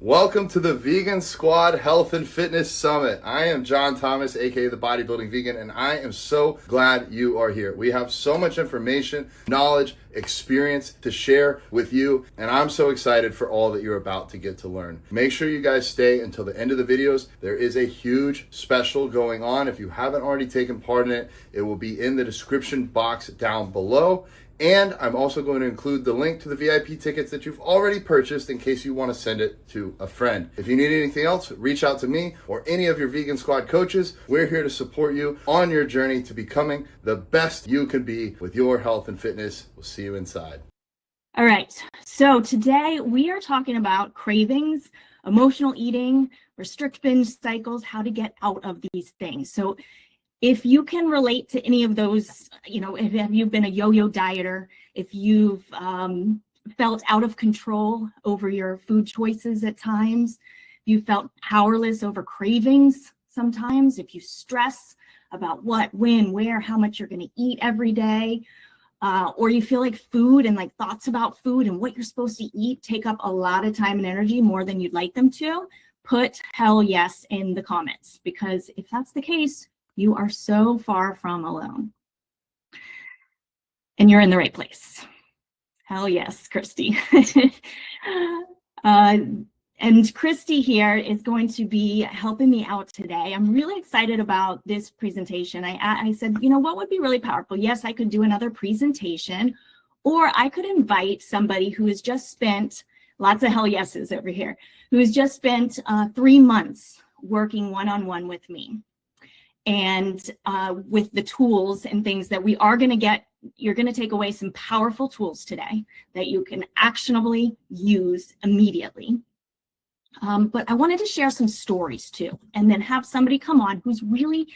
Welcome to the Vegan Squad Health and Fitness Summit. I am John Thomas, aka the Bodybuilding Vegan, and I am so glad you are here. We have so much information, knowledge, experience to share with you, and I'm so excited for all that you're about to get to learn. Make sure you guys stay until the end of the videos. There is a huge special going on. If you haven't already taken part in it, it will be in the description box down below. And I'm also going to include the link to the VIP tickets that you've already purchased in case you want to send it to a friend. If you need anything else, reach out to me or any of your Vegan Squad coaches. We're here to support you on your journey to becoming the best you can be with your health and fitness. We'll see you inside. All right, so today we are talking about cravings, emotional eating, restrict binge cycles, how to get out of these things. So if you can relate to any of those, have you been a yo-yo dieter, if you've felt out of control over your food choices at times, you felt powerless over cravings sometimes, if you stress about what, when, where, how much you're going to eat every day, or you feel like food and like thoughts about food and what you're supposed to eat take up a lot of time and energy, more than you'd like them to, put hell yes in the comments, because if that's the case, you are so far from alone. And you're in the right place. Hell yes, Christy. And Christy here is going to be helping me out today. I'm really excited about this presentation. I said, what would be really powerful? Yes, I could do another presentation, or I could invite somebody who has just spent, lots of hell yeses over here, who has just spent 3 months working one-on-one with me. And with the tools and things that we are going to get, you're going to take away some powerful tools today that you can actionably use immediately. But I wanted to share some stories too, and then have somebody come on who's really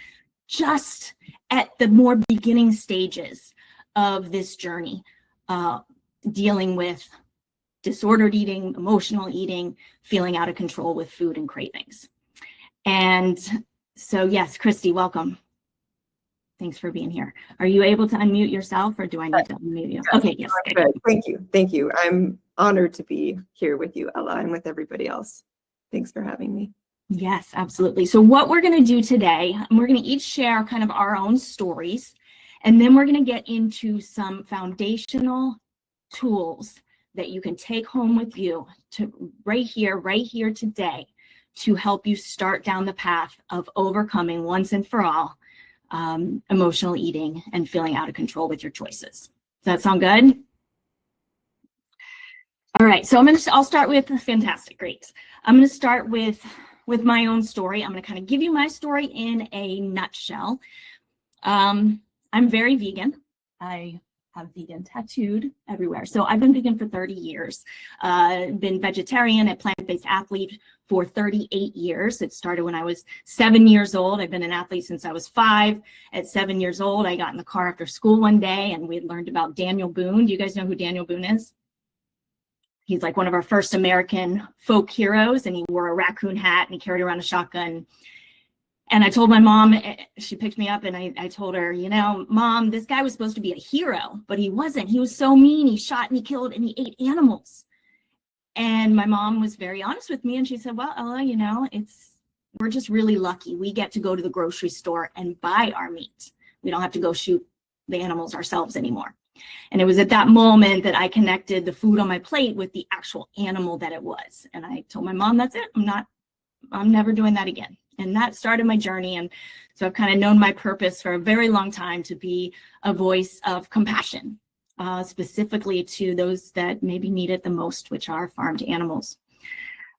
just at the more beginning stages of this journey, dealing with disordered eating, emotional eating, feeling out of control with food and cravings. And so yes, Christy, welcome. Thanks for being here. Are you able to unmute yourself, or do I need to unmute you? Okay, yes. Good. Thank you. Thank you. I'm honored to be here with you, Ella, and with everybody else. Thanks for having me. Yes, absolutely. So what we're going to do today, we're going to each share kind of our own stories, and then we're going to get into some foundational tools that you can take home with you to right here today, to help you start down the path of overcoming once and for all emotional eating and feeling out of control with your choices. Does that sound good? All right, so I'll start with, fantastic, great. I'm going to start with my own story. I'm going to kind of give you my story in a nutshell. I'm very vegan. I have vegan tattooed everywhere. So I've been vegan for 30 years, been vegetarian, a plant-based athlete for 38 years. It started when I was 7 years old. I've been an athlete since I was 5. At 7 years old, I got in the car after school one day and we had learned about Daniel Boone. Do you guys know who Daniel Boone is? He's like one of our first American folk heroes, and he wore a raccoon hat and he carried around a shotgun. And I told my mom, she picked me up, and I told her, Mom, this guy was supposed to be a hero, but he wasn't. He was so mean. He shot and he killed and he ate animals. And my mom was very honest with me, and she said, well, Ella, we're just really lucky. We get to go to the grocery store and buy our meat. We don't have to go shoot the animals ourselves anymore. And it was at that moment that I connected the food on my plate with the actual animal that it was. And I told my mom, that's it. I'm never doing that again. And that started my journey. And so I've kind of known my purpose for a very long time, to be a voice of compassion, specifically to those that maybe need it the most, which are farmed animals.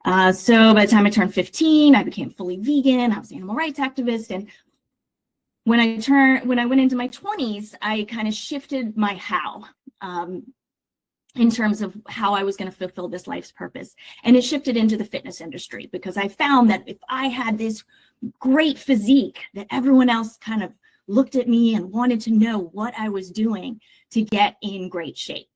So by the time I turned 15, I became fully vegan. I was an animal rights activist. And when I went into my 20s, I kind of shifted my how. In terms of how I was going to fulfill this life's purpose. And it shifted into the fitness industry, because I found that if I had this great physique, that everyone else kind of looked at me and wanted to know what I was doing to get in great shape.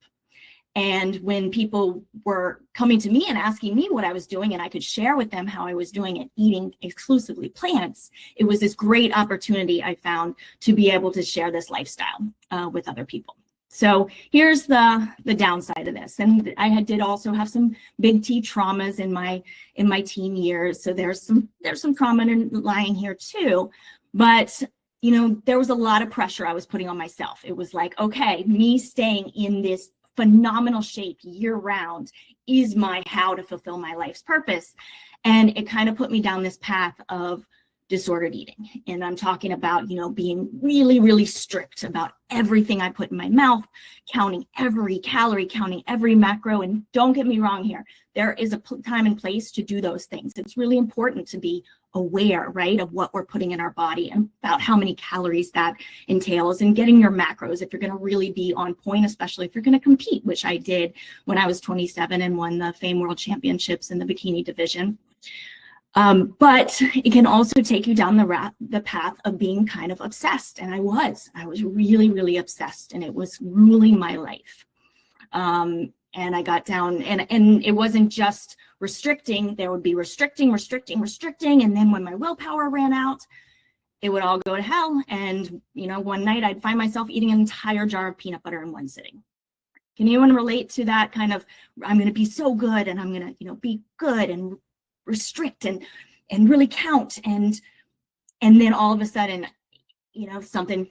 And when people were coming to me and asking me what I was doing, and I could share with them how I was doing it, eating exclusively plants, it was this great opportunity I found to be able to share this lifestyle with other people. So here's the downside of this. And I did also have some big T traumas in my teen years. So there's some trauma lying here too. But there was a lot of pressure I was putting on myself. It was like, okay, me staying in this phenomenal shape year round is how to fulfill my life's purpose. And it kind of put me down this path of disordered eating. And I'm talking about, being really, really strict about everything I put in my mouth, counting every calorie, counting every macro. And don't get me wrong here, there is a time and place to do those things. It's really important to be aware, right, of what we're putting in our body and about how many calories that entails, and getting your macros if you're going to really be on point, especially if you're going to compete, which I did when I was 27 and won the Fame World Championships in the bikini division. But it can also take you down the path of being kind of obsessed. And I was really, really obsessed, and it was ruling my life. And I got down, and it wasn't just restricting. There would be restricting. And then when my willpower ran out, it would all go to hell. And, one night I'd find myself eating an entire jar of peanut butter in one sitting. Can anyone relate to that kind of, I'm going to be so good, and I'm going to, be good and restrict and really count. And then all of a sudden, something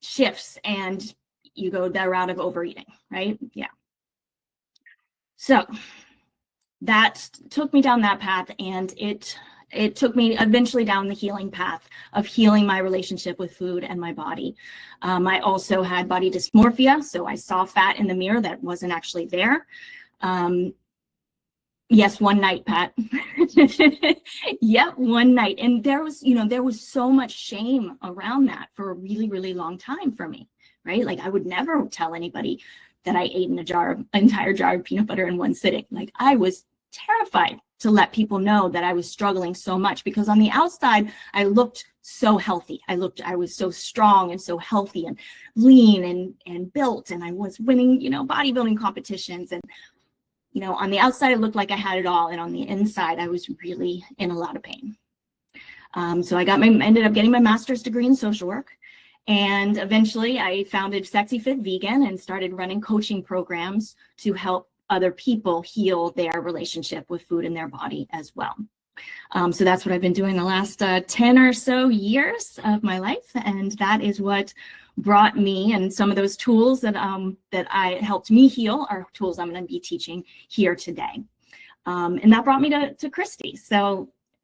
shifts and you go that route of overeating, right? Yeah. So that took me down that path, and it took me eventually down the healing path of healing my relationship with food and my body. I also had body dysmorphia, so I saw fat in the mirror that wasn't actually there. Yes, one night, Pat. Yep, one night. And there was so much shame around that for a really, really long time for me, right? Like, I would never tell anybody that I ate an entire jar of peanut butter in one sitting. Like, I was terrified to let people know that I was struggling so much, because on the outside, I looked so healthy. I was so strong and so healthy and lean and built, and I was winning, bodybuilding competitions. And, on the outside, it looked like I had it all. And on the inside, I was really in a lot of pain. So I ended up getting my master's degree in social work. And eventually I founded Sexy Fit Vegan and started running coaching programs to help other people heal their relationship with food and their body as well. So that's what I've been doing the last 10 or so years of my life. And that is what brought me, and some of those tools that helped me heal are tools I'm going to be teaching here today. And that brought me to Christy.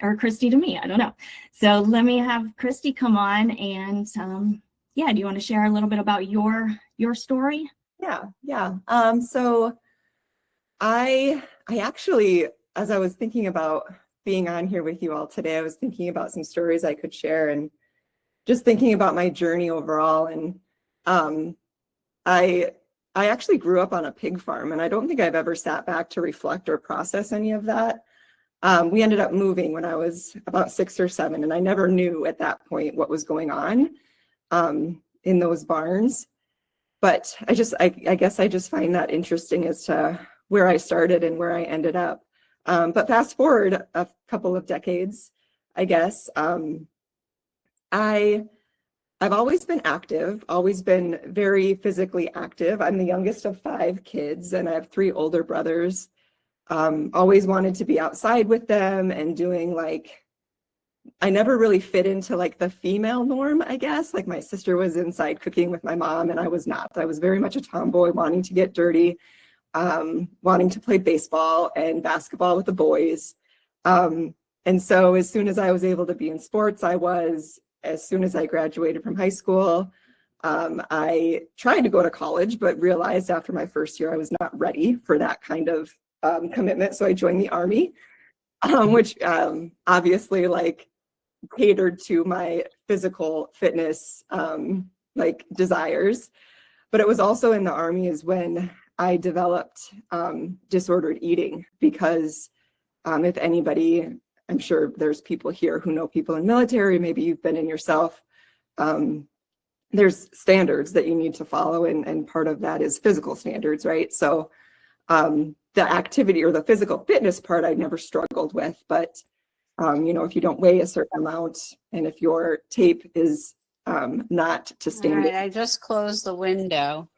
Or Christy to me, I don't know. So let me have Christy come on, and do you want to share a little bit about your story? Yeah. So I actually, as I was thinking about being on here with you all today, I was thinking about some stories I could share, and just thinking about my journey overall. And I actually grew up on a pig farm, and I don't think I've ever sat back to reflect or process any of that. We ended up moving when I was about 6 or 7, and I never knew at that point what was going on in those barns. But I guess I just find that interesting as to where I started and where I ended up. But fast forward a couple of decades, I guess, I've always been active, always been very physically active. I'm the youngest of 5 kids, and I have 3 older brothers. Always wanted to be outside with them and doing, I never really fit into the female norm, I guess. Like, my sister was inside cooking with my mom, and I was not. I was very much a tomboy, wanting to get dirty, wanting to play baseball and basketball with the boys. And so as soon as I was able to be in sports, I was. As soon as I graduated from high school, I tried to go to college, but realized after my first year I was not ready for that kind of commitment. So I joined the Army, which obviously catered to my physical fitness desires. But it was also in the Army is when I developed disordered eating, because if anybody, I'm sure there's people here who know people in military, maybe you've been in yourself. There's standards that you need to follow, and part of that is physical standards, right? So the activity or the physical fitness part I never struggled with, but if you don't weigh a certain amount, and if your tape is not to standard. All right, I just closed the window.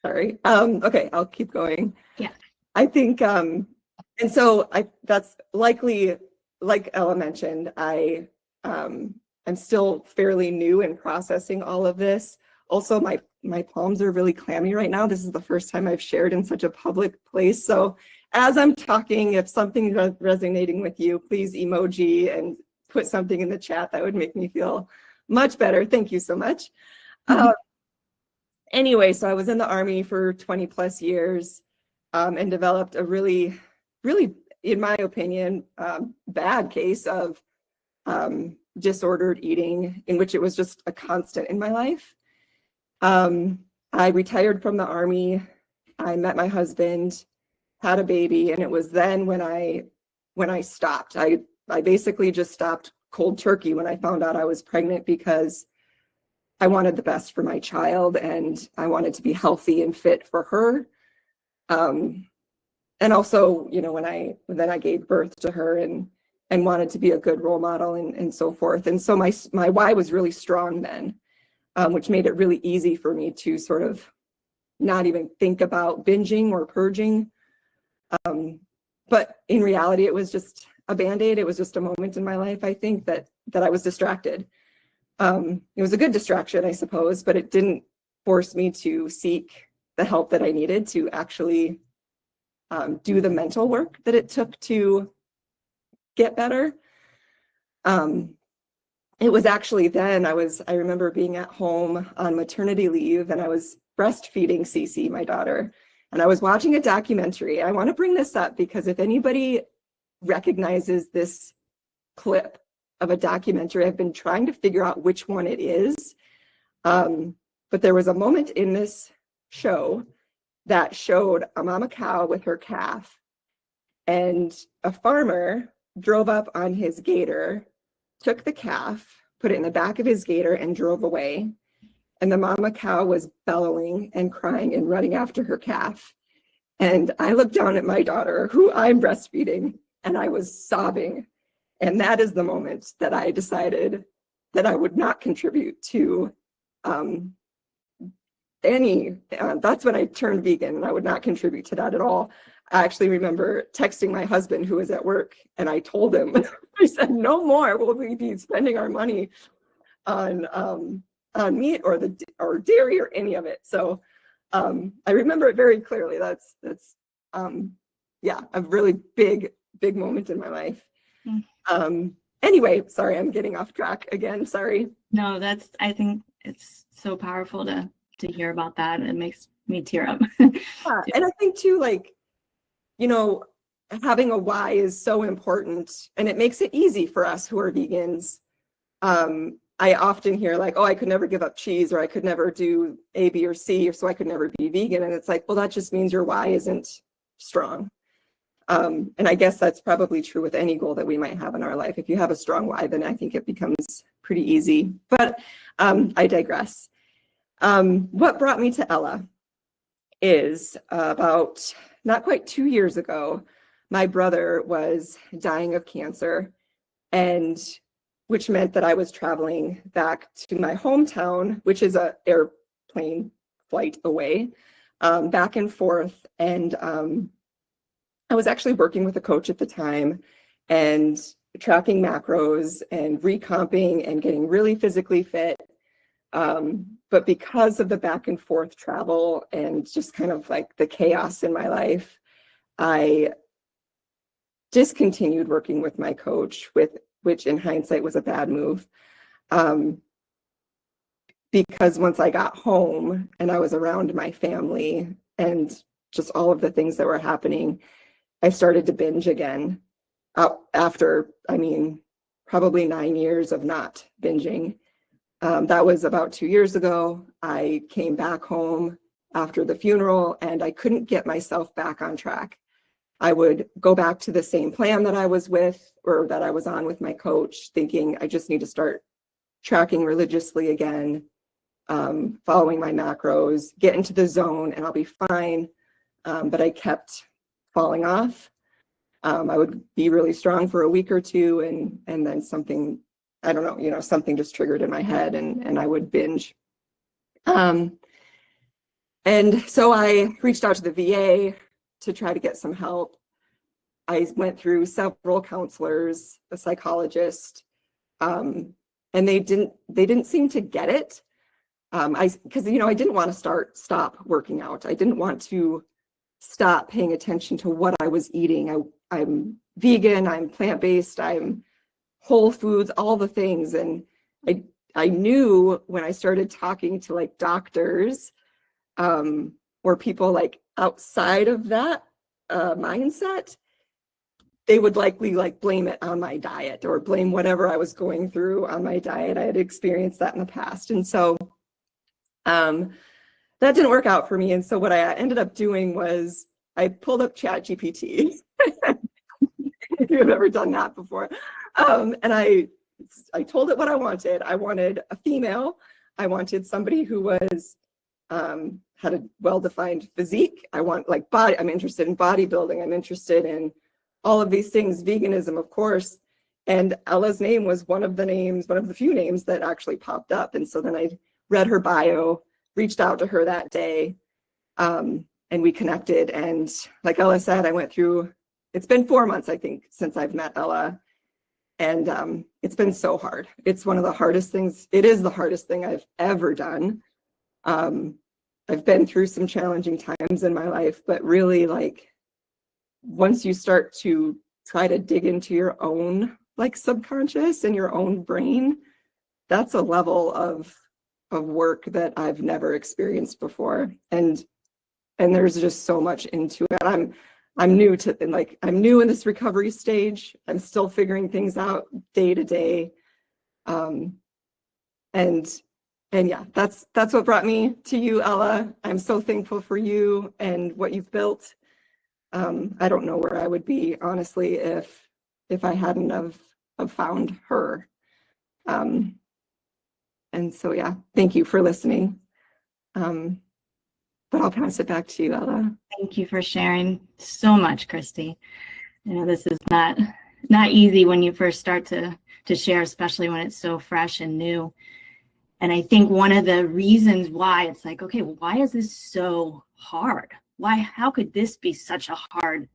Sorry. Okay, I'll keep going. Yeah. I think, and so that's likely, like Ella mentioned, I'm still fairly new in processing all of this. Also, my palms are really clammy right now. This is the first time I've shared in such a public place. So as I'm talking, if something is resonating with you, please emoji and put something in the chat. That would make me feel much better. Thank you so much. Anyway, so I was in the Army for 20 plus years and developed a really, really, in my opinion, bad case of disordered eating, in which it was just a constant in my life. I retired from the Army. I met my husband, had a baby, and it was then when I stopped. I basically just stopped cold turkey when I found out I was pregnant, because I wanted the best for my child and I wanted to be healthy and fit for her. And also, you know, when I gave birth to her and wanted to be a good role model and so forth. And so my why was really strong then, which made it really easy for me to sort of not even think about binging or purging. But in reality, it was just a Band-Aid. It was just a moment in my life, I think, that I was distracted. It was a good distraction, I suppose, but it didn't force me to seek the help that I needed to actually do the mental work that it took to get better. It was actually then I remember being at home on maternity leave, and I was breastfeeding Cece, my daughter, and I was watching a documentary. I want to bring this up because if anybody recognizes this clip of a documentary, I've been trying to figure out which one it is. But there was a moment in this show that showed a mama cow with her calf, and a farmer drove up on his gator, took the calf, put it in the back of his gator, and drove away. And the mama cow was bellowing and crying and running after her calf. And I looked down at my daughter, who I'm breastfeeding, and I was sobbing. And that is the moment that I decided that I would not contribute to that's when I turned vegan, and I would not contribute to that at all. I actually remember texting my husband, who was at work, and I told him, I said, no more will we be spending our money on meat or dairy or any of it. So I remember it very clearly. That's a really big moment in my life. Anyway, sorry, I'm getting off track again. Sorry. No, I think it's so powerful to hear about that. It makes me tear up. Yeah, and I think too, like, you know, having a why is so important, and it makes it easy for us who are vegans. I often hear like, oh, I could never give up cheese, or I could never do A, B, or C, or so I could never be vegan. And it's like, well, that just means your why isn't strong. And I guess that's probably true with any goal that we might have in our life. If you have a strong why, then I think it becomes pretty easy. But I digress. What brought me to Ella is about not quite 2 years ago, my brother was dying of cancer, and which meant that I was traveling back to my hometown, which is an airplane flight away, back and forth. And I was actually working with a coach at the time and tracking macros and recomping and getting really physically fit. But because of the back and forth travel and just kind of like the chaos in my life, I discontinued working with my coach, which in hindsight was a bad move. Because once I got home and I was around my family and just all of the things that were happening, I started to binge again after, probably 9 years of not binging. That was about 2 years ago. I came back home after the funeral and I couldn't get myself back on track. I would go back to the same plan that I was on with my coach, thinking I just need to start tracking religiously again, following my macros, get into the zone, and I'll be fine. But I kept falling off. I would be really strong for a week or two, and then something I don't know, something just triggered in my head and I would binge. And so I reached out to the VA to try to get some help. I went through several counselors, a psychologist, and they didn't seem to get it. Because I didn't want to stop working out. I didn't want to stop paying attention to what I was eating. I'm vegan, I'm plant-based, I'm whole foods, all the things. And I knew when I started talking to like doctors, or people like outside of that mindset, they would likely like blame it on my diet or blame whatever I was going through on my diet. I had experienced that in the past. And so that didn't work out for me. And so what I ended up doing was I pulled up ChatGPT. If you've ever done that before. And I told it what I wanted. I wanted a female. I wanted somebody who was had a well-defined physique. I want like body. I'm interested in bodybuilding. I'm interested in all of these things, veganism, of course. And Ella's name was one of the few names that actually popped up. And so then I read her bio, reached out to her that day, and we connected. And like Ella said, it's been 4 months, I think, since I've met Ella. And it's been so hard. It's one of the hardest things. It is the hardest thing I've ever done. I've been through some challenging times in my life, but really like once you start to try to dig into your own like subconscious and your own brain, that's a level of work that I've never experienced before. And there's just so much into it. I'm new in this recovery stage. I'm still figuring things out day to day. And yeah, that's what brought me to you, Ella. I'm so thankful for you and what you've built. I don't know where I would be, honestly, if I hadn't have found her. And so, yeah, thank you for listening. But I'll pass it back to you, Ella. Thank you for sharing so much, Christy. This is not easy when you first start to share, especially when it's so fresh and new. And I think one of the reasons why it's like, okay, well, why is this so hard? How could this be such a hard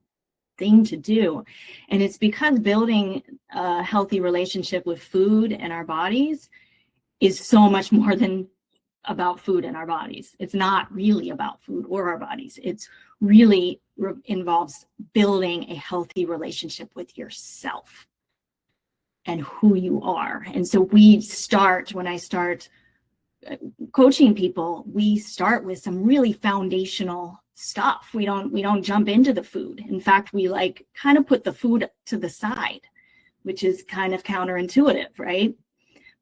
thing to do? And it's because building a healthy relationship with food and our bodies is so much more than about food and our bodies. It's not really about food or our bodies. It's really involves building a healthy relationship with yourself and who you are. And so when I start coaching people, we start with some really foundational stuff. We don't jump into the food. In fact, we like kind of put the food to the side, which is kind of counterintuitive, right?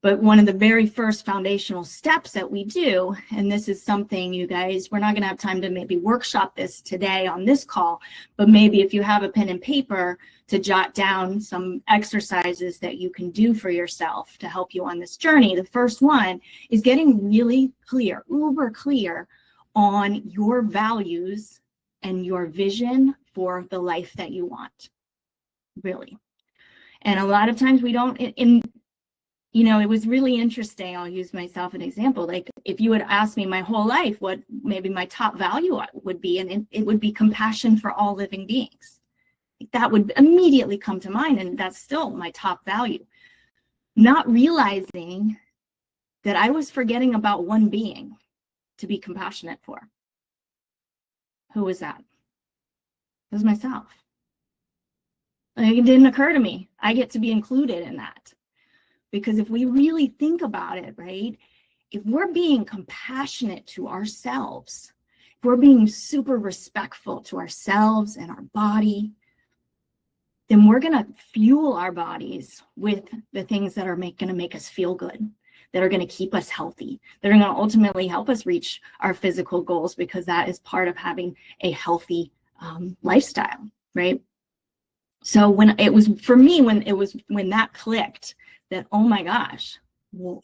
But one of the very first foundational steps that we do, and this is something, you guys, we're not going to have time to maybe workshop this today on this call, but maybe if you have a pen and paper to jot down some exercises that you can do for yourself to help you on this journey. The first one is getting really clear, uber clear on your values and your vision for the life that you want, really. And a lot of times we don't, it was really interesting. I'll use myself as an example. Like if you had asked me my whole life what maybe my top value would be, and it would be compassion for all living beings. That would immediately come to mind, and that's still my top value. Not realizing that I was forgetting about one being to be compassionate for. Who was that? It was myself. Like, it didn't occur to me. I get to be included in that. Because if we really think about it, right, if we're being compassionate to ourselves, if we're being super respectful to ourselves and our body, then we're going to fuel our bodies with the things that are going to make us feel good, that are going to keep us healthy, that are going to ultimately help us reach our physical goals, because that is part of having a healthy lifestyle, right? So when that clicked, that, oh my gosh, well,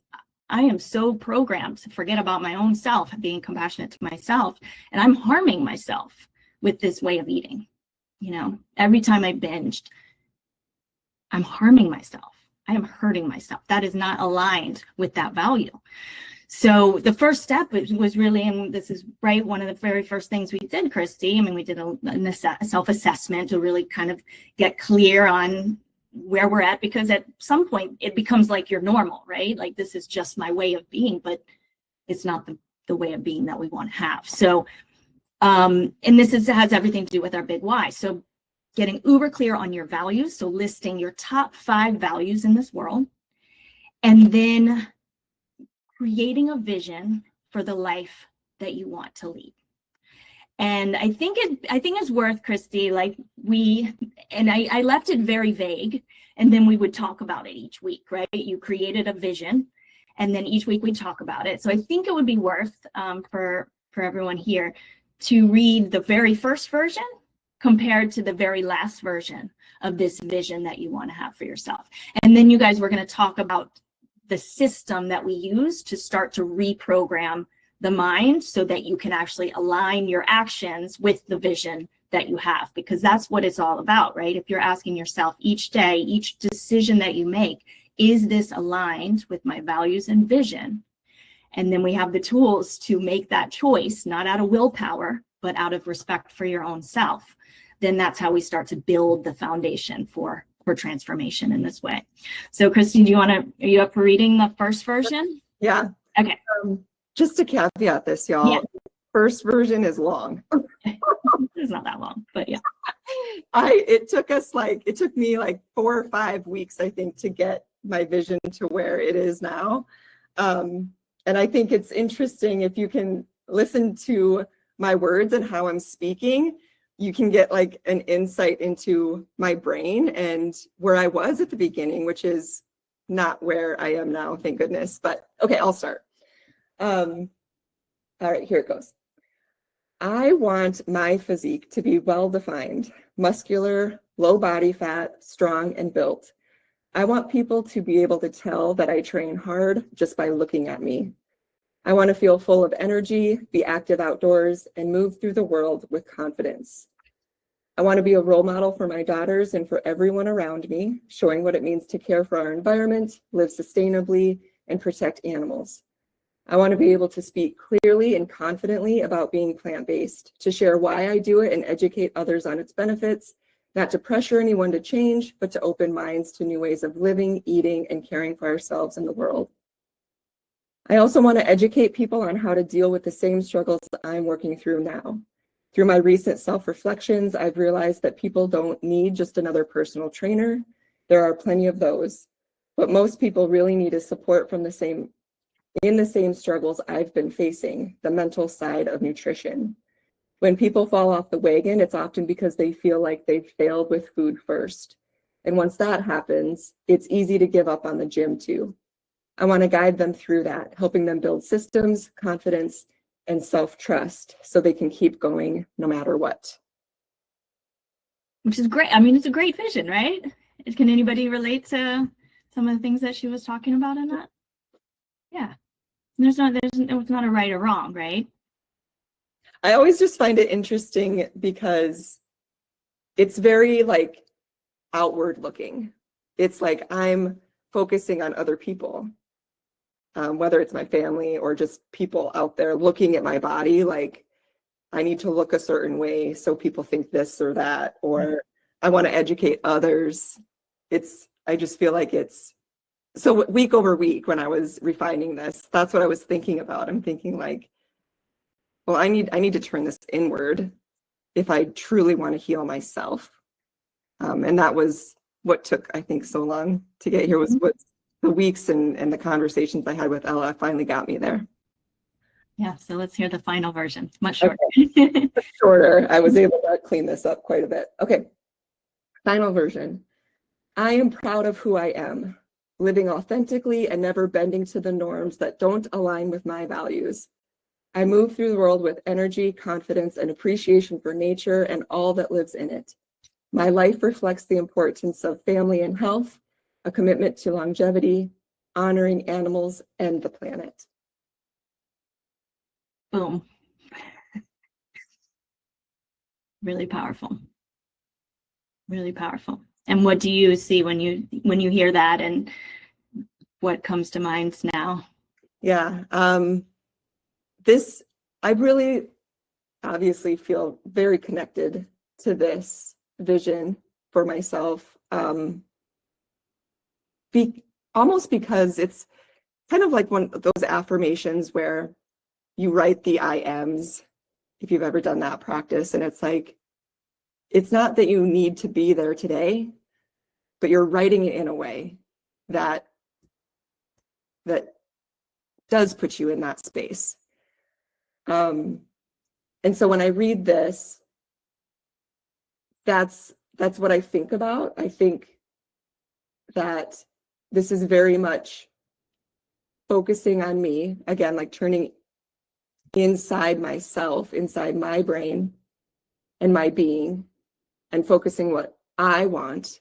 I am so programmed to forget about my own self, being compassionate to myself, and I'm harming myself with this way of eating. Every time I binged, I'm harming myself. I am hurting myself. That is not aligned with that value. So the first step was really, and this is right, one of the very first things we did, Christy. I mean, we did a self-assessment to really kind of get clear on where we're at, because at some point it becomes like you're normal, right? Like, this is just my way of being, but it's not the way of being that we want to have. So, and this has everything to do with our big why. So getting uber clear on your values. So listing your top 5 values in this world, and then creating a vision for the life that you want to lead. And I think it's worth, Christy, like I left it very vague, and then we would talk about it each week, right? You created a vision, and then each week we talk about it. So I think it would be worth for everyone here to read the very first version compared to the very last version of this vision that you want to have for yourself. And then you guys, we're going to talk about the system that we use to start to reprogram the mind so that you can actually align your actions with the vision that you have, because that's what it's all about, right? If you're asking yourself each day, each decision that you make, is this aligned with my values and vision? And then we have the tools to make that choice, not out of willpower, but out of respect for your own self. Then that's how we start to build the foundation for transformation in this way. So Christy, are you up for reading the first version? Yeah. Okay. Just to caveat this, y'all, Yeah. First version is long. It's not that long, but yeah. It took me like 4 or 5 weeks, I think, to get my vision to where it is now. And I think it's interesting, if you can listen to my words and how I'm speaking, you can get like an insight into my brain and where I was at the beginning, which is not where I am now, thank goodness. But okay, I'll start. All right, here it goes. I want my physique to be well-defined, muscular, low body fat, strong, and built. I want people to be able to tell that I train hard just by looking at me. I want to feel full of energy, be active outdoors, and move through the world with confidence. I want to be a role model for my daughters and for everyone around me, showing what it means to care for our environment, live sustainably, and protect animals. I want to be able to speak clearly and confidently about being plant-based, to share why I do it and educate others on its benefits, not to pressure anyone to change, but to open minds to new ways of living, eating, and caring for ourselves and the world. I also want to educate people on how to deal with the same struggles I'm working through now. Through my recent self-reflections, I've realized that people don't need just another personal trainer. There are plenty of those. What most people really need is support from the same struggles I've been facing, the mental side of nutrition. When people fall off the wagon, it's often because they feel like they've failed with food first. And once that happens, it's easy to give up on the gym too. I want to guide them through that, helping them build systems, confidence, and self-trust so they can keep going no matter what. Which is great. I mean, it's a great vision, right? Can anybody relate to some of the things that she was talking about in that? Yeah. It's not a right or wrong, right? I always just find it interesting because it's very like outward looking. It's like I'm focusing on other people, whether it's my family or just people out there looking at my body, like I need to look a certain way so people think this or that, or I want to educate others. I just feel like it's, so week over week when I was refining this, that's what I was thinking about. I'm thinking like, well, I need to turn this inward if I truly want to heal myself. And that was what took, I think, so long to get here, was what the weeks and the conversations I had with Ella finally got me there. Yeah, so let's hear the final version. It's much shorter. Okay. Shorter. I was able to clean this up quite a bit. Okay. Final version. I am proud of who I am, living authentically and never bending to the norms that don't align with my values. I move through the world with energy, confidence, and appreciation for nature and all that lives in it. My life reflects the importance of family and health, a commitment to longevity, honoring animals and the planet. Boom. Really powerful. Really powerful. And what do you see when you hear that, and what comes to mind now? Yeah, I really obviously feel very connected to this vision for myself. Almost because it's kind of like one of those affirmations where you write the I ams, if you've ever done that practice, and it's like, it's not that you need to be there today, but you're writing it in a way that does put you in that space. And so when I read this, that's what I think about. I think that this is very much focusing on me, again, like turning inside myself, inside my brain and my being, and focusing what I want,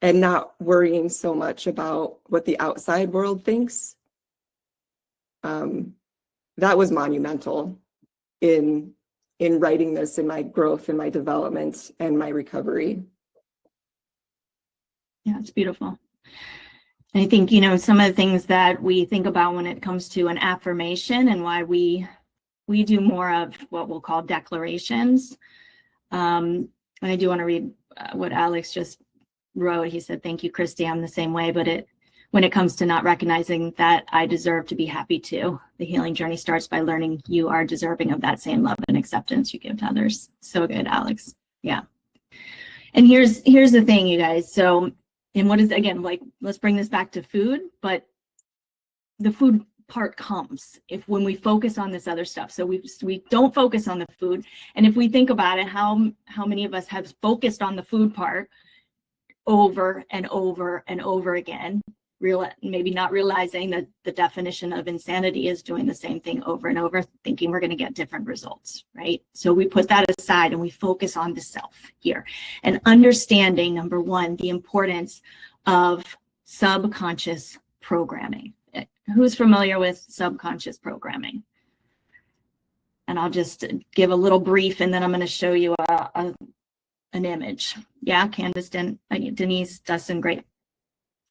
and not worrying so much about what the outside world thinks. That was monumental in writing this, in my growth, in my development, and my recovery. Yeah, it's beautiful. And I think, you know, some of the things that we think about when it comes to an affirmation, and why we do more of what we'll call declarations. And I do want to read what Alex just wrote. He said, "Thank you, Christy. I'm the same way, but when it comes to not recognizing that I deserve to be happy too, the healing journey starts by learning you are deserving of that same love and acceptance you give to others." So good, Alex. Yeah. And here's the thing, you guys. So, and what is, again, like, let's bring this back to food, but the food part comes when we focus on this other stuff. So we don't focus on the food. And if we think about it, how many of us have focused on the food part over and over and over again, maybe not realizing that the definition of insanity is doing the same thing over and over, thinking we're going to get different results, right? So we put that aside and we focus on the self here, and understanding, number one, the importance of subconscious programming. Who's familiar with subconscious programming? And I'll just give a little brief, and then I'm going to show you an image. Yeah, Candace, Denise, Dustin, great.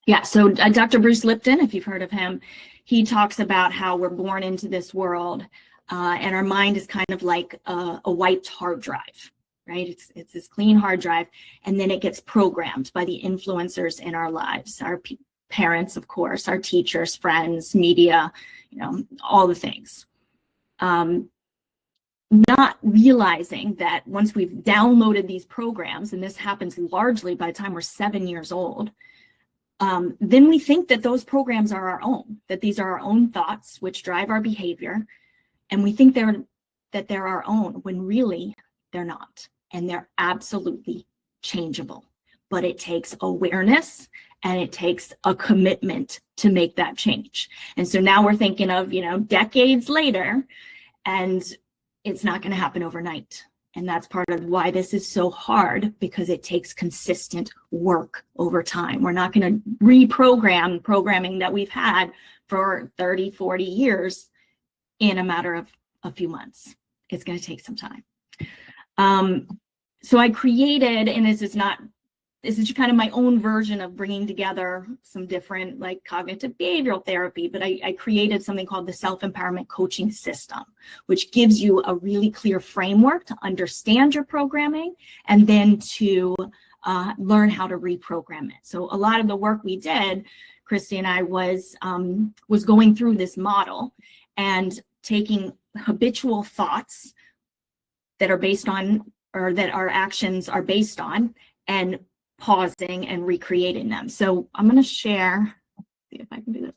Yeah, so Dr. Bruce Lipton, if you've heard of him, he talks about how we're born into this world, and our mind is kind of like a wiped hard drive, right? It's this clean hard drive, and then it gets programmed by the influencers in our lives, our parents, of course, our teachers, friends, media, you know, all the things. Not realizing that once we've downloaded these programs, and this happens largely by the time we're 7 years old, then we think that those programs are our own, that these are our own thoughts which drive our behavior, and we think that they're our own, when really they're not, and they're absolutely changeable. But it takes awareness, and it takes a commitment to make that change. And so now we're thinking of, you know, decades later, and it's not going to happen overnight. And that's part of why this is so hard, because it takes consistent work over time. We're not going to reprogram programming that we've had for 30, 40 years in a matter of a few months. It's going to take some time. So I created, and this is kind of my own version of bringing together some different, like, cognitive behavioral therapy, but I created something called the self-empowerment coaching system, which gives you a really clear framework to understand your programming, and then to learn how to reprogram it. So a lot of the work we did, Christy and I, was going through this model and taking habitual thoughts that are based on, or that our actions are based on, and pausing and recreating them. So I'm going to share, see if I can do this.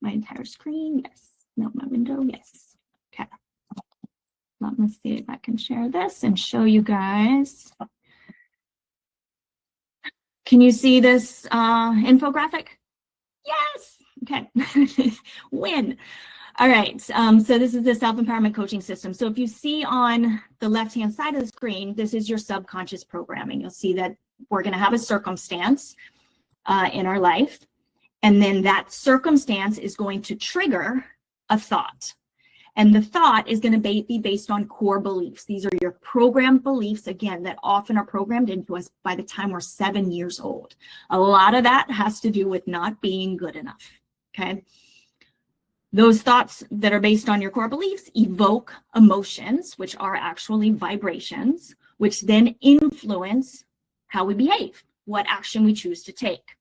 My entire screen. Yes. No, my window. Yes. Okay. Let me see if I can share this and show you guys. Can you see this infographic? Yes. Okay. Win. All right, so this is the self-empowerment coaching system. So if you see on the left-hand side of the screen, this is your subconscious programming. You'll see that we're going to have a circumstance in our life, and then that circumstance is going to trigger a thought. And the thought is going to be based on core beliefs. These are your programmed beliefs, again, that often are programmed into us by the time we're 7 years old. A lot of that has to do with not being good enough, okay? Those thoughts that are based on your core beliefs evoke emotions, which are actually vibrations, which then influence how we behave, what action we choose to take.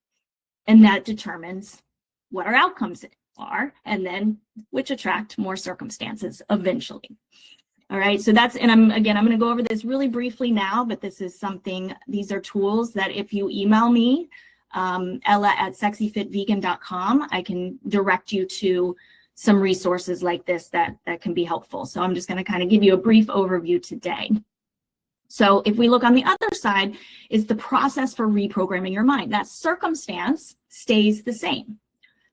And that determines what our outcomes are, and then which attract more circumstances eventually. All right, so that's, and I'm going to go over this really briefly now, but this is something, these are tools that if you email me, ella@sexyfitvegan.com, I can direct you to some resources like this that can be helpful. So I'm just going to kind of give you a brief overview today. So if we look on the other side, is the process for reprogramming your mind. That circumstance stays the same.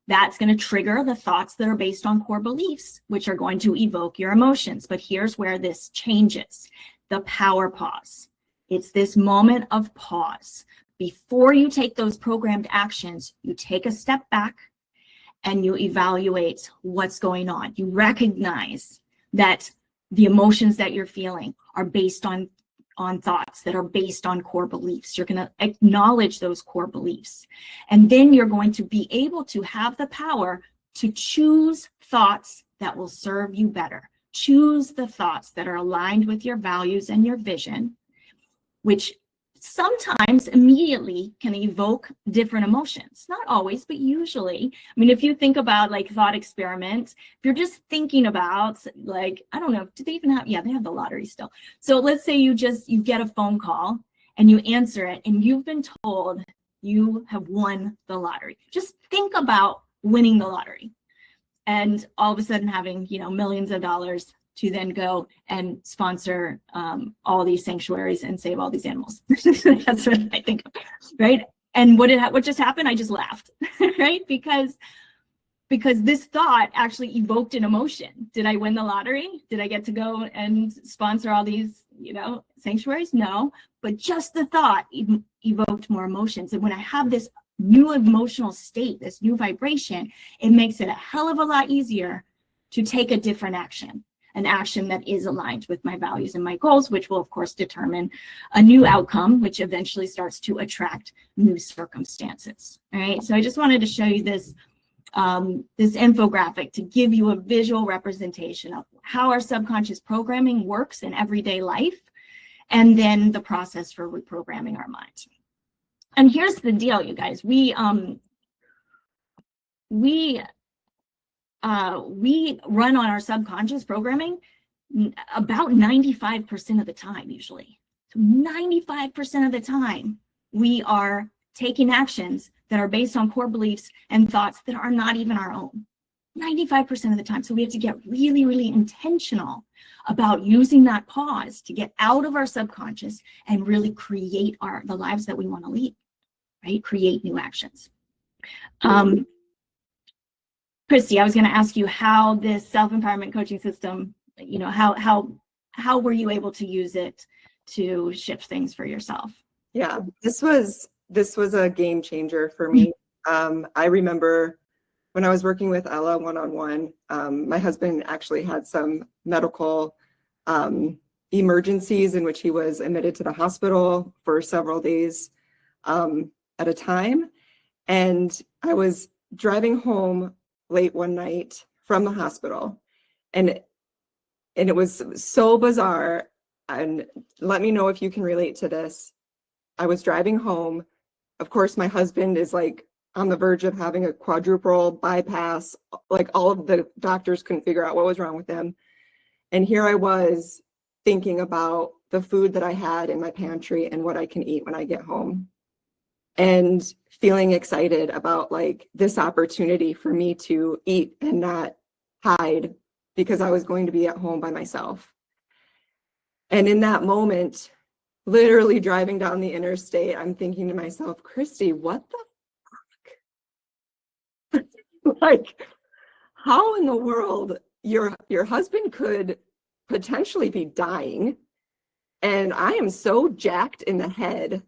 That's going to trigger the thoughts that are based on core beliefs, which are going to evoke your emotions. But here's where this changes. The power pause. It's this moment of pause. Before you take those programmed actions, you take a step back and you evaluate what's going on. You recognize that the emotions that you're feeling are based on thoughts that are based on core beliefs. You're going to acknowledge those core beliefs. And then you're going to be able to have the power to choose thoughts that will serve you better. Choose the thoughts that are aligned with your values and your vision, which sometimes immediately can evoke different emotions. Not always, but usually. I mean, if you think about like thought experiment, if you're just thinking about like, I don't know, do they even have, yeah, they have the lottery still. So let's say you get a phone call and you answer it and you've been told you have won the lottery. Just think about winning the lottery and all of a sudden having, millions of dollars to then go and sponsor all these sanctuaries and save all these animals. That's what I think of, right? And what just happened? I just laughed, right? Because this thought actually evoked an emotion. Did I win the lottery? Did I get to go and sponsor all these, sanctuaries? No, but just the thought evoked more emotions. And when I have this new emotional state, this new vibration, it makes it a hell of a lot easier to take a different action. An action that is aligned with my values and my goals, which will of course determine a new outcome, which eventually starts to attract new circumstances. All right, so I just wanted to show you this, this infographic to give you a visual representation of how our subconscious programming works in everyday life, and then the process for reprogramming our mind. And here's the deal, you guys, we run on our subconscious programming about 95% of the time, usually. So 95% of the time, we are taking actions that are based on core beliefs and thoughts that are not even our own. 95% of the time. So we have to get really, really intentional about using that pause to get out of our subconscious and really create the lives that we want to lead, right? Create new actions. Christy, I was going to ask you how this self-empowerment coaching system, how were you able to use it to shift things for yourself? Yeah, this was a game changer for me. I remember when I was working with Ella one-on-one, my husband actually had some medical emergencies in which he was admitted to the hospital for several days at a time. And I was driving home late one night from the hospital, and it was so bizarre. And let me know if you can relate to this. I was driving home. Of course, my husband is like on the verge of having a quadruple bypass. Like all of the doctors couldn't figure out what was wrong with him. And here I was thinking about the food that I had in my pantry and what I can eat when I get home, and feeling excited about like this opportunity for me to eat and not hide because I was going to be at home by myself. And in that moment, literally driving down the interstate, I'm thinking to myself, Christy, what the fuck? Like, how in the world your husband could potentially be dying, and I am so jacked in the head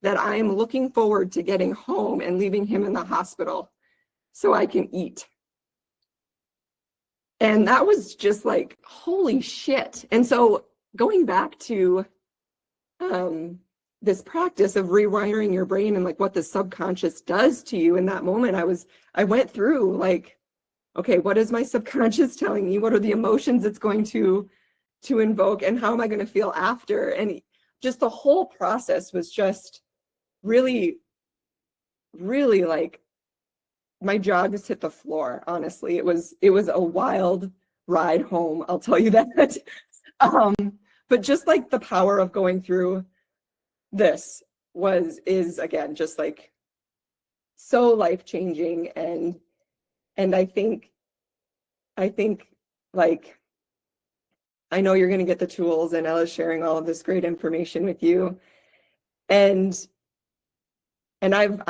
that I am looking forward to getting home and leaving him in the hospital so I can eat. And that was just like, holy shit. And so going back to this practice of rewiring your brain and like what the subconscious does to you in that moment, I went through like, okay, what is my subconscious telling me? What are the emotions it's going to invoke, and how am I going to feel after? And just the whole process was just really, really like, my jaw just hit the floor. Honestly, it was a wild ride home, I'll tell you that. But just like the power of going through this is again just like so life-changing. And I think like, I know you're going to get the tools, and Ella's sharing all of this great information with you. And I've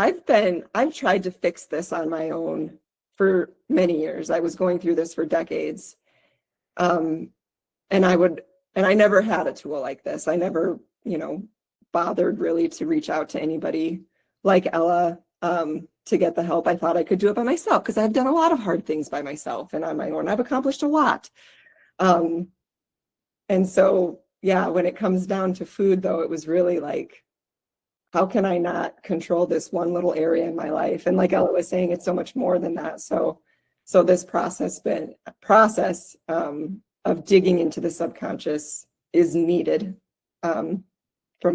tried to fix this on my own for many years. I was going through this for decades. And I never had a tool like this. I never, bothered really to reach out to anybody like Ella to get the help. I thought I could do it by myself because I've done a lot of hard things by myself and on my own. I've accomplished a lot. And so, yeah, when it comes down to food, though, it was really like, how can I not control this one little area in my life? And like Ella was saying, it's so much more than that. So this process of digging into the subconscious is needed from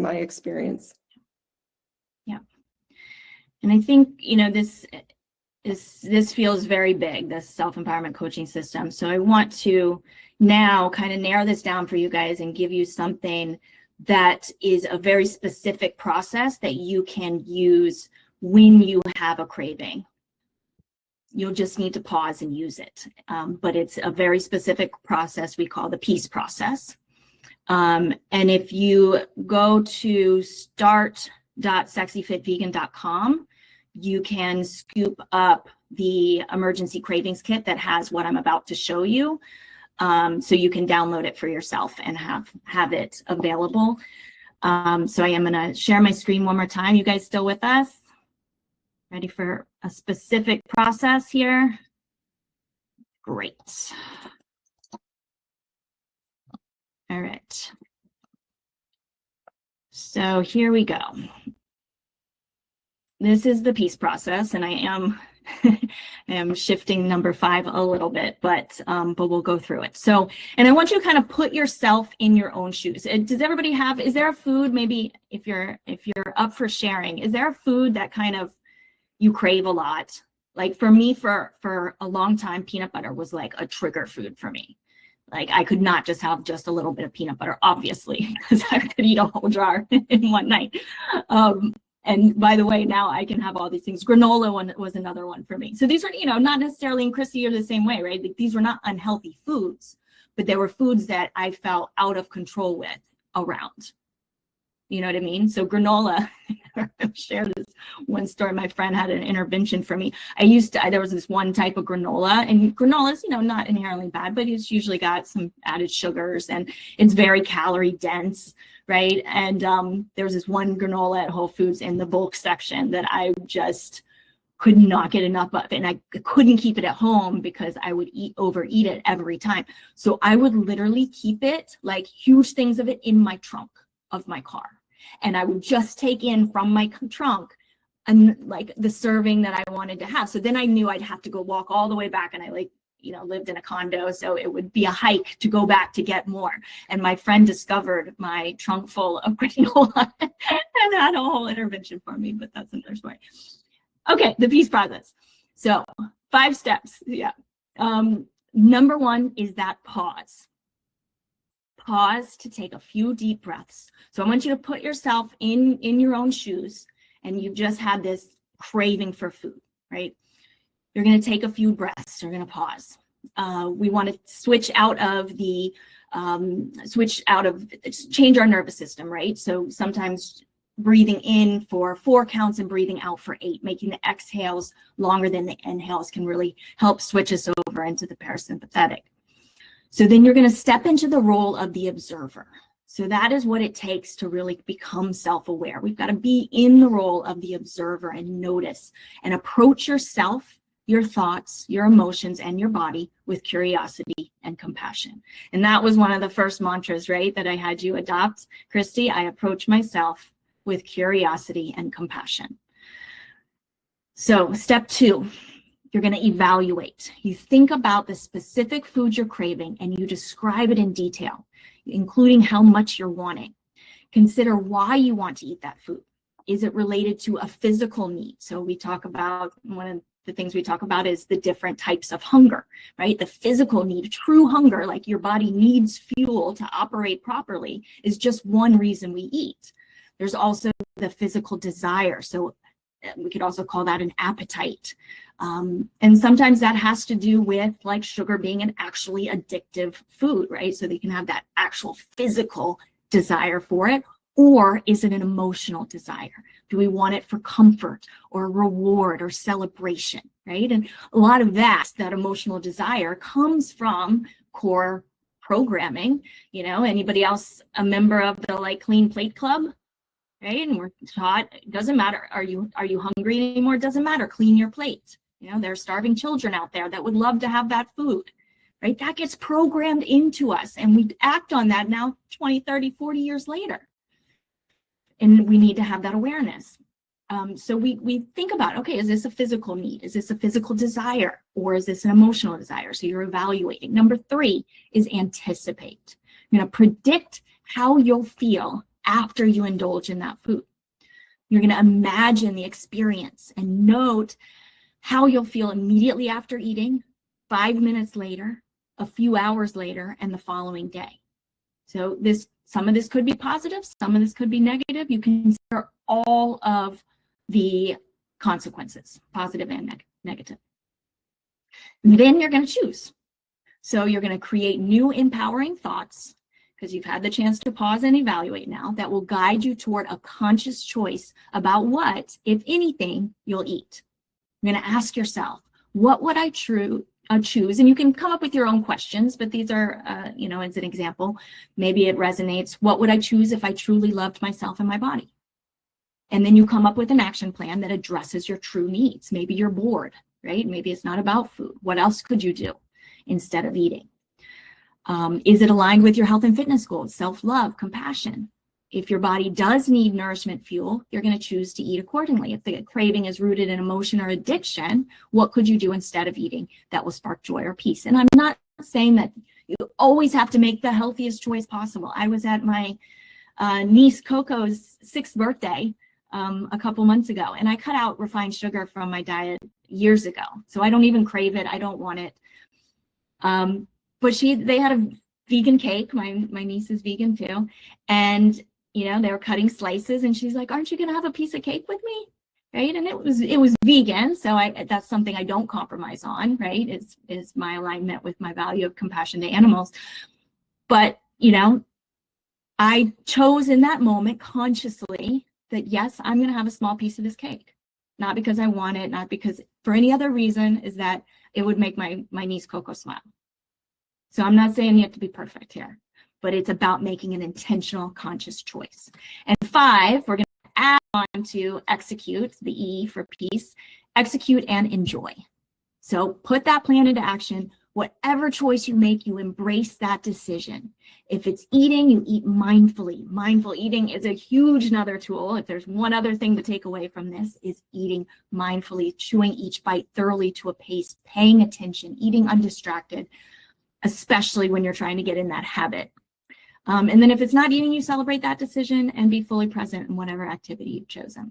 my experience. Yeah. And I think, this feels very big, this self-empowerment coaching system. So I want to now kind of narrow this down for you guys and give you something that is a very specific process that you can use when you have a craving. You'll just need to pause and use it. But it's a very specific process we call the peace process. And if you go to start.sexyfitvegan.com, you can scoop up the emergency cravings kit that has what I'm about to show you. So you can download it for yourself and have it available. So I am going to share my screen one more time. You guys still with us? Ready for a specific process here? Great. All right. So here we go. This is the peace process, and I am shifting number 5 a little bit, but we'll go through it. So, and I want you to kind of put yourself in your own shoes. Does everybody have, is there a food, maybe if you're up for sharing, is there a food that kind of you crave a lot? Like for me, for a long time, peanut butter was like a trigger food for me. Like I could not just have just a little bit of peanut butter, obviously, because I could eat a whole jar in one night. And by the way, now I can have all these things. Granola was another one for me. So these are, not necessarily, and Chrissy, you're the same way, right? Like, these were not unhealthy foods, but they were foods that I felt out of control with around. You know what I mean? So granola, I'll share this one story. My friend had an intervention for me. There was this one type of granola, and granola is, not inherently bad, but it's usually got some added sugars and it's very calorie dense, right? And there was this one granola at Whole Foods in the bulk section that I just could not get enough of, and I couldn't keep it at home because I would overeat it every time. So I would literally keep it, like huge things of it, in my trunk of my car. And I would just take in from my trunk and like the serving that I wanted to have. So then I knew I'd have to go walk all the way back, and I lived in a condo, so it would be a hike to go back to get more. And my friend discovered my trunk full of granola and had a whole intervention for me, but that's another story. Okay, the peace process. So 5 steps. Yeah. Number 1 is that pause. Pause to take a few deep breaths. So I want you to put yourself in your own shoes, and you've just had this craving for food, right? You're going to take a few breaths. You're going to pause. We want to change our nervous system, right? So sometimes breathing in for 4 counts and breathing out for 8, making the exhales longer than the inhales can really help switch us over into the parasympathetic. So then you're going to step into the role of the observer. So that is what it takes to really become self-aware. We've got to be in the role of the observer and notice and approach yourself your thoughts, your emotions, and your body with curiosity and compassion. And that was one of the first mantras, right, that I had you adopt, Christy. I approach myself with curiosity and compassion. So step 2, you're going to evaluate. You think about the specific food you're craving and you describe it in detail, including how much you're wanting. Consider why you want to eat that food. Is it related to a physical need? So we talk about, one of the things we talk about is the different types of hunger, right? The physical need, true hunger, like your body needs fuel to operate properly, is just one reason we eat. There's also the physical desire. So we could also call that an appetite. And sometimes that has to do with like sugar being an actually addictive food, right? So they can have that actual physical desire for it. Or is it an emotional desire? Do we want it for comfort or reward or celebration, right? And a lot of that emotional desire comes from core programming. You know, anybody else a member of the like Clean Plate Club? Right? And we're taught, it doesn't matter. Are you hungry anymore? It doesn't matter. Clean your plate. You know, there are starving children out there that would love to have that food, right? That gets programmed into us and we act on that now 20, 30, 40 years later. And we need to have that awareness. So we think about, okay, is this a physical need? Is this a physical desire? Or is this an emotional desire? So you're evaluating. Number 3 is anticipate. You're going to predict how you'll feel after you indulge in that food. You're going to imagine the experience and note how you'll feel immediately after eating, 5 minutes later, a few hours later, and the following day. So some of this could be positive, some of this could be negative. You can consider all of the consequences, positive and negative. Then you're going to choose. So you're going to create new empowering thoughts, because you've had the chance to pause and evaluate now, that will guide you toward a conscious choice about what, if anything, you'll eat. You're going to ask yourself, what would I choose? And you can come up with your own questions, but these are, as an example, maybe it resonates. What would I choose if I truly loved myself and my body? And then you come up with an action plan that addresses your true needs. Maybe you're bored, right? Maybe it's not about food. What else could you do instead of eating? Is it aligned with your health and fitness goals, self-love, compassion? If your body does need nourishment fuel, you're going to choose to eat accordingly. If the craving is rooted in emotion or addiction, what could you do instead of eating that will spark joy or peace? And I'm not saying that you always have to make the healthiest choice possible. I was at my niece Coco's 6th birthday a couple months ago, and I cut out refined sugar from my diet years ago. So I don't even crave it. I don't want it. But they had a vegan cake. My niece is vegan too. And, they were cutting slices and she's like, aren't you going to have a piece of cake with me? Right. And it was vegan. So that's something I don't compromise on, right? Is my alignment with my value of compassion to animals. But, I chose in that moment consciously that, yes, I'm going to have a small piece of this cake. Not because I want it, not because for any other reason, is that it would make my niece Coco smile. So I'm not saying you have to be perfect here, but it's about making an intentional, conscious choice. And 5, we're going to add on to execute, the E for peace, execute and enjoy. So put that plan into action. Whatever choice you make, you embrace that decision. If it's eating, you eat mindfully. Mindful eating is a huge another tool. If there's one other thing to take away from this, is eating mindfully, chewing each bite thoroughly to a pace, paying attention, eating undistracted, especially when you're trying to get in that habit. And then if it's not eating, you celebrate that decision and be fully present in whatever activity you've chosen.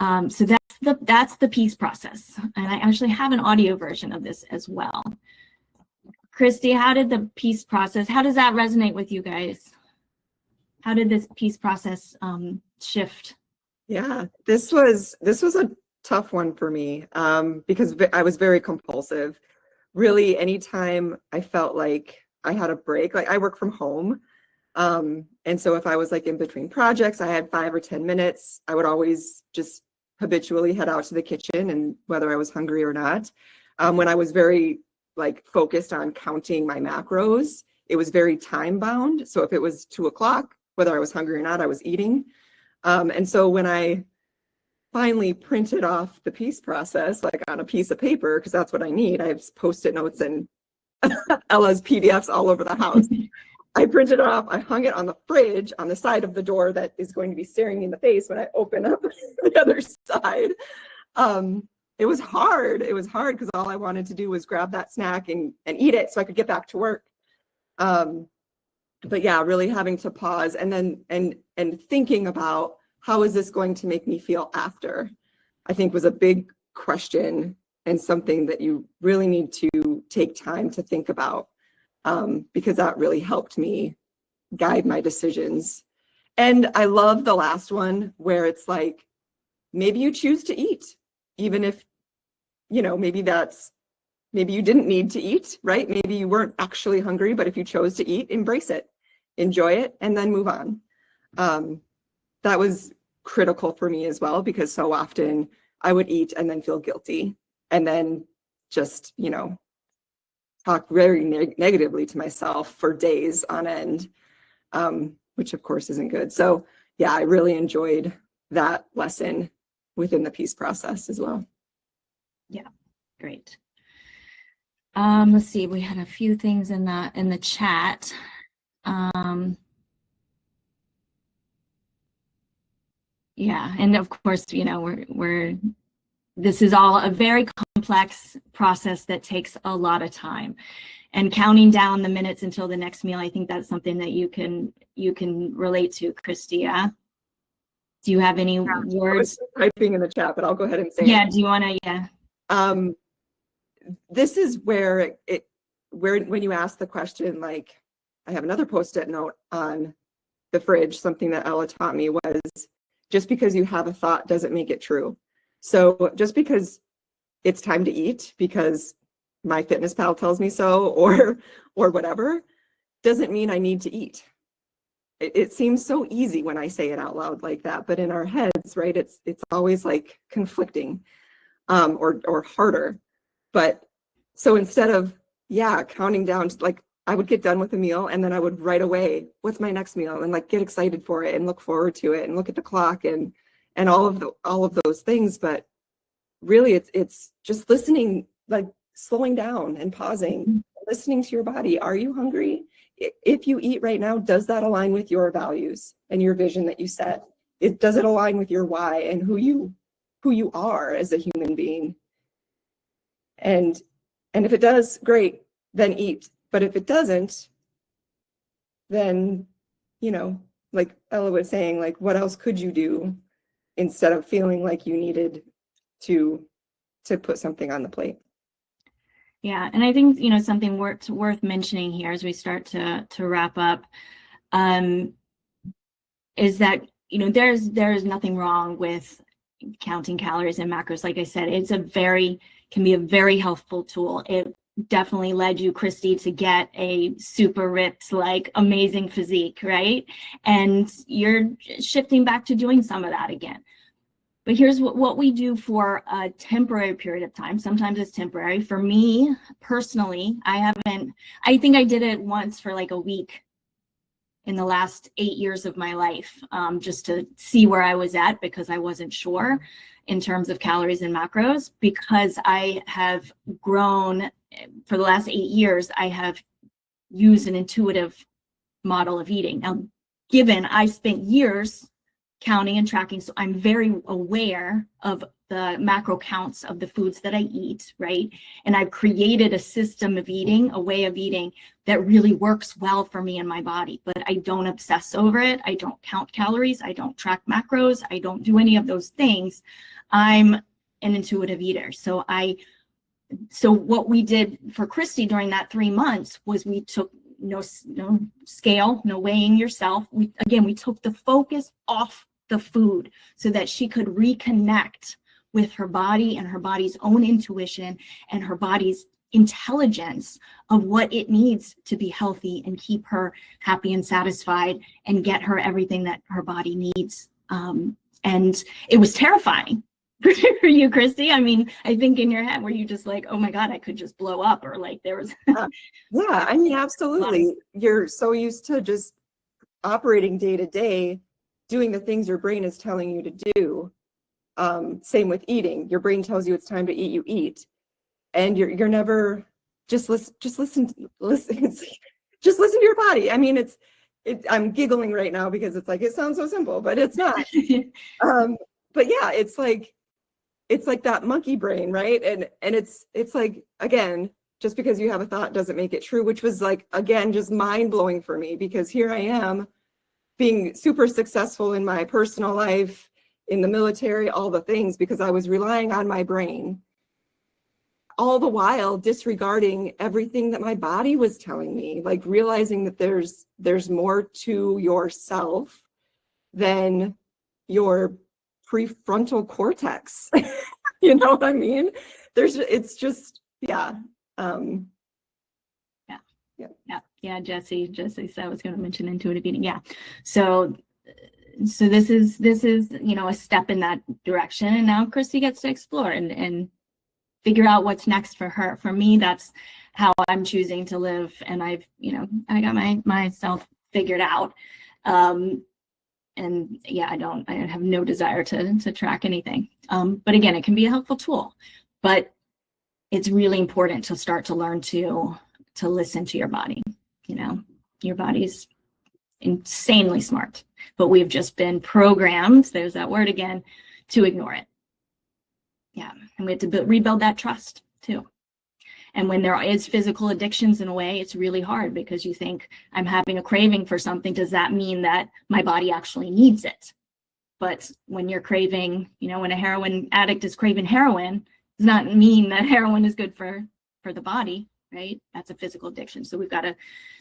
So that's the peace process. And I actually have an audio version of this as well. Christy, how did the peace process, how does that resonate with you guys? How did this peace process shift? Yeah, this was a tough one for me because I was very compulsive. Really, anytime I felt like I had a break, like I work from home. And so if I was like in between projects, I had 5 or 10 minutes, I would always just habitually head out to the kitchen, and whether I was hungry or not. When I was very like focused on counting my macros, it was very time bound. So if it was 2 o'clock, whether I was hungry or not, I was eating. And so when I finally printed off the piece process, like on a piece of paper, because that's what I need. I have Post-it notes and Ella's PDFs all over the house. I printed it off. I hung it on the fridge on the side of the door that is going to be staring me in the face when I open up the other side. It was hard. It was hard because all I wanted to do was grab that snack and eat it so I could get back to work. But yeah, really having to pause and then and thinking about how is this going to make me feel after, I think was a big question and something that you really need to take time to think about, because that really helped me guide my decisions. And I love the last one where it's like, maybe you choose to eat, even if, you know, maybe you didn't need to eat, right? Maybe you weren't actually hungry, but if you chose to eat, embrace it, enjoy it, and then move on. That was critical for me as well, because so often I would eat and then feel guilty and then just, you know, talk very negatively to myself for days on end, which of course isn't good. So yeah, I really enjoyed that lesson within the peace process as well. Yeah, great. Let's see, we had a few things in the chat. Yeah, and of course, you know, this is all a very complex process that takes a lot of time. And counting down the minutes until the next meal, I think that's something that you can relate to, Christia. Do you have any words? I was typing in the chat, but I'll go ahead and say Yeah, it. do you want to? Yeah. This is where when you ask the question, like, I have another Post-it note on the fridge, something that Ella taught me was, just because you have a thought doesn't make it true. So just because it's time to eat because my fitness pal tells me so, or whatever, doesn't mean I need to eat. It seems so easy when I say it out loud like that, but in our heads, right, it's always like conflicting, or harder. But so instead of, yeah, counting down, like I would get done with a meal and then I would right away, what's my next meal? And like get excited for it and look forward to it and look at the clock and all of those things. But really it's just listening, like slowing down and pausing, listening to your body. Are you hungry? If you eat right now, does that align with your values and your vision that you set? Does it align with your why and who you are as a human being? And if it does, great, then eat. But if it doesn't, then, you know, like Ella was saying, like, what else could you do instead of feeling like you needed to put something on the plate? Yeah, and I think, you know, something worth mentioning here as we start to wrap up, is that, you know, there's nothing wrong with counting calories and macros. Like I said, can be a very helpful tool. It definitely led you, Christy, to get a super ripped, like amazing physique, right? And you're shifting back to doing some of that again. But here's what we do for a temporary period of time. Sometimes it's temporary. For me personally, I think I did it once for like a week in the last 8 years of my life, just to see where I was at, because I wasn't sure in terms of calories and macros, because I have grown for the last 8 years. I have used an intuitive model of eating. Now, given I spent years counting and tracking, so I'm very aware of the macro counts of the foods that I eat, right? And I've created a system of eating, a way of eating that really works well for me and my body, but I don't obsess over it. I don't count calories. I don't track macros. I don't do any of those things. I'm an intuitive eater. So what we did for Christy during that 3 months was we took no scale, no weighing yourself. We took the focus off the food so that she could reconnect with her body and her body's own intuition and her body's intelligence of what it needs to be healthy and keep her happy and satisfied and get her everything that her body needs. And it was terrifying for you, Christy. I mean, I think in your head, were you just like, oh my God, I could just blow up, or like there was. Yeah, I mean, absolutely. You're so used to just operating day to day, doing the things your brain is telling you to do. Same with eating. Your brain tells you it's time to eat, you eat. And you're never just listen just listen to your body. I mean, I'm giggling right now because it's like, it sounds so simple, but it's not. But yeah, it's like that monkey brain, right? And it's like, again, just because you have a thought doesn't make it true, which was like, again, just mind blowing for me, because here I am being super successful in my personal life, in the military, all the things, because I was relying on my brain, all the while disregarding everything that my body was telling me, like realizing that there's more to yourself than your prefrontal cortex. You know what I mean? It's just, yeah. Yeah. Jesse said I was going to mention intuitive eating. Yeah. So this is, a step in that direction. And now Christy gets to explore and figure out what's next for her. For me, that's how I'm choosing to live. And I got myself figured out. And yeah, I have no desire to track anything. But again, it can be a helpful tool, but it's really important to start to learn to listen to your body. Your body's insanely smart, but we've just been programmed, there's that word again, to ignore it. Yeah, and we have to rebuild that trust too. And when there is physical addictions in a way, it's really hard, because you think, I'm having a craving for something. Does that mean that my body actually needs it? But when you're craving, when a heroin addict is craving heroin, does not mean that heroin is good for the body, right? That's a physical addiction. So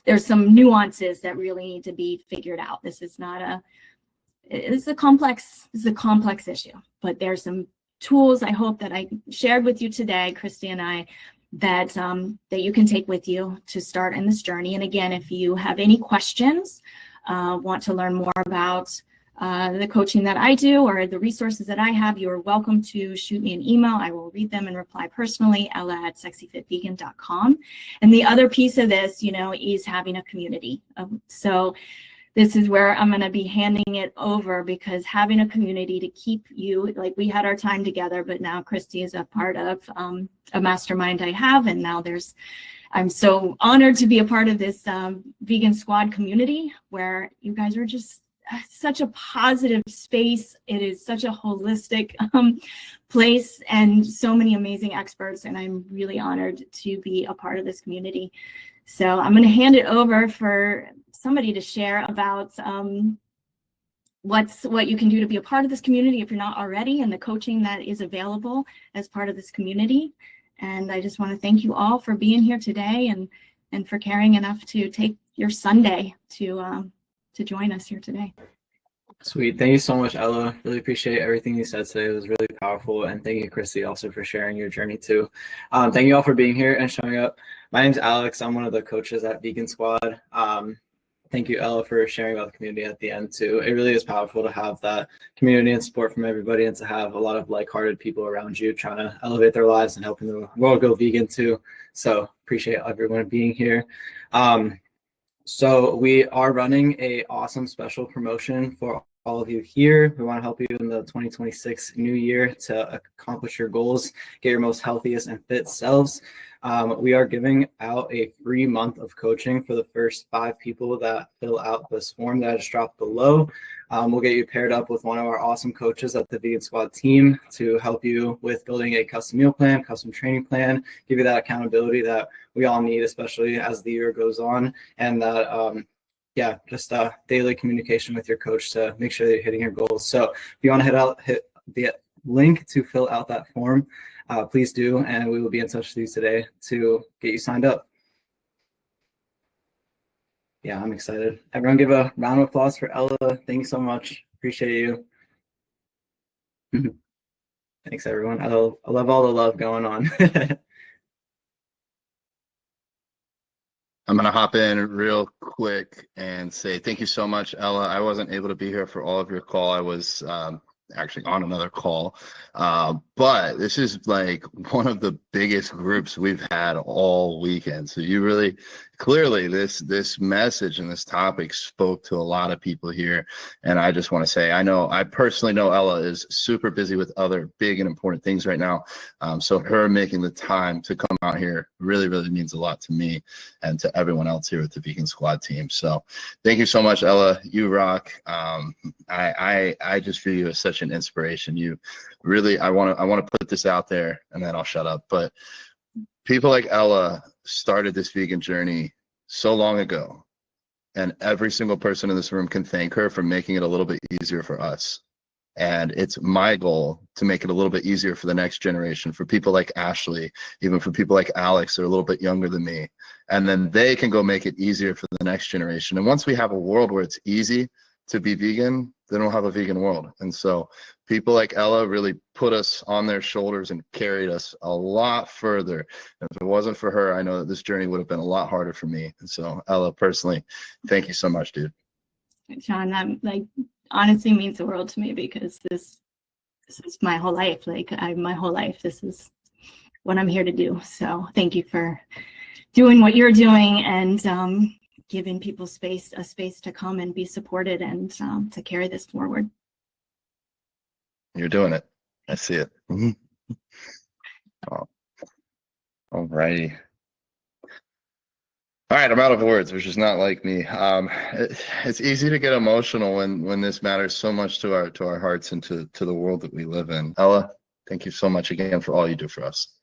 there's some nuances that really need to be figured out. This is a complex issue, but there's some tools I hope that I shared with you today, Christy and I, that you can take with you to start in this journey. And again, if you have any questions, want to learn more about the coaching that I do or the resources that I have, you're welcome to shoot me an email. I will read them and reply personally, ella@sexyfitvegan.com. And the other piece of this, is having a community. So this is where I'm going to be handing it over, because having a community to keep you, like we had our time together, but now Christy is a part of a mastermind I have. And now I'm so honored to be a part of this vegan squad community, where you guys are just such a positive space. It is such a holistic place, and so many amazing experts. And I'm really honored to be a part of this community. So I'm going to hand it over for somebody to share about what you can do to be a part of this community if you're not already, and the coaching that is available as part of this community. And I just want to thank you all for being here today, and for caring enough to take your Sunday to join us here today. Sweet. Thank you so much, Ella. Really appreciate everything you said today. It was really powerful. And thank you, Christy, also for sharing your journey too. Thank you all for being here and showing up. My name's Alex. I'm one of the coaches at Vegan Squad. Thank you, Ella, for sharing about the community at the end too. It really is powerful to have that community and support from everybody, and to have a lot of like-hearted people around you trying to elevate their lives and helping the world go vegan too. So appreciate everyone being here. So we are running a awesome special promotion for all of you here. We want to help you in the 2026 new year to accomplish your goals, get your most healthiest and fit selves. We are giving out a free month of coaching for the first 5 people that fill out this form that I just dropped below. We'll get you paired up with one of our awesome coaches at the Vegan Squad team to help you with building a custom meal plan, custom training plan, give you that accountability that we all need, especially as the year goes on, and that just daily communication with your coach to make sure that you're hitting your goals. So if you want to hit the link to fill out that form, please do, and we will be in touch with you today to get you signed up. Yeah, I'm excited. Everyone give a round of applause for Ella. Thank you so much. Appreciate you. Thanks, everyone. I love all the love going on. I'm going to hop in real quick and say thank you so much, Ella. I wasn't able to be here for all of your call. I was actually on another call. But this is like one of the biggest groups we've had all weekend. So you really, clearly this message and this topic spoke to a lot of people here. And I just want to say, I personally know Ella is super busy with other big and important things right now. So her making the time to come out here really, really means a lot to me and to everyone else here with the Vegan Squad team. So thank you so much, Ella. You rock. I just view you as such an inspiration. You really, I want to put this out there and then I'll shut up. But people like Ella started this vegan journey so long ago, and every single person in this room can thank her for making it a little bit easier for us. And it's my goal to make it a little bit easier for the next generation, for people like Ashley, even for people like Alex, they're a little bit younger than me. And then they can go make it easier for the next generation. And once we have a world where it's easy to be vegan, then we'll have a vegan world. And so people like Ella really put us on their shoulders and carried us a lot further. And if it wasn't for her, I know that this journey would have been a lot harder for me. And so Ella, personally, thank you so much, dude. John, that like honestly means the world to me, because this is my whole life. Like my whole life, this is what I'm here to do. So thank you for doing what you're doing and giving people a space to come and be supported and to carry this forward. You're doing it. I see it. Oh. All righty. All right, I'm out of words, which is not like me. It's easy to get emotional when this matters so much to our hearts and to the world that we live in. Ella, thank you so much again for all you do for us.